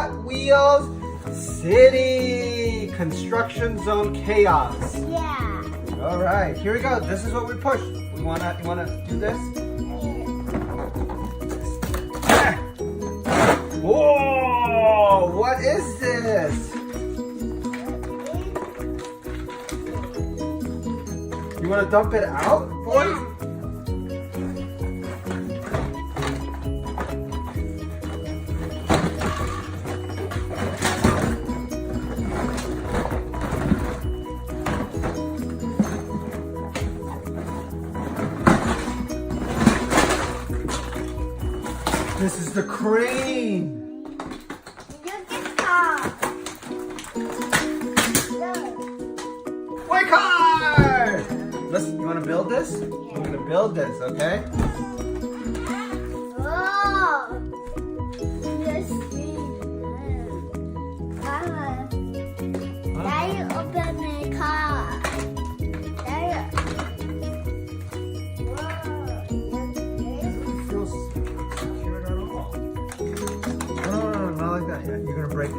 Hot Wheels City Construction Zone Chaos. Yeah. All right, here we go. This is what we push. You wanna do this? Whoa! What is this? You wanna dump it out, boys? This is the crane. Look at that. White car! Listen, you want to build this? We're going to build this, okay? Oh. Yes. Daddy, open the car. Daddy. It feels secured at all. No, not like that. Yeah, you're going to break it.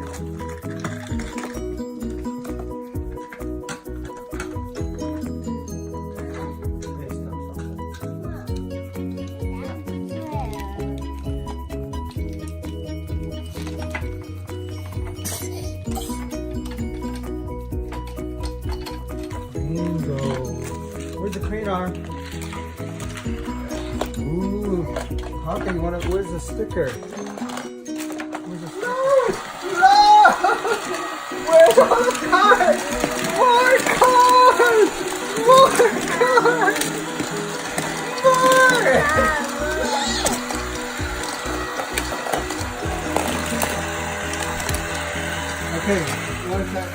Bingo. Where's the crane arm? Ooh. Papa, where's the sticker? Where's the sticker? No! Where's all the cars? More cars! More cars! More! Okay, what's that?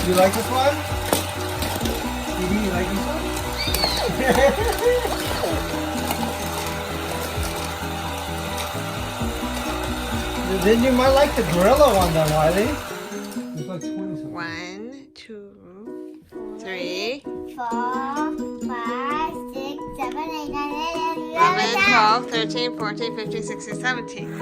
You like this one? Didi, you like this one? Then you might like the gorilla one then, Wiley. It's like 20 something. 1, 2, 3, 4, 5, 6, 7, 8, 9, 10, 11, 12, 13, 14, 15, 16, 17.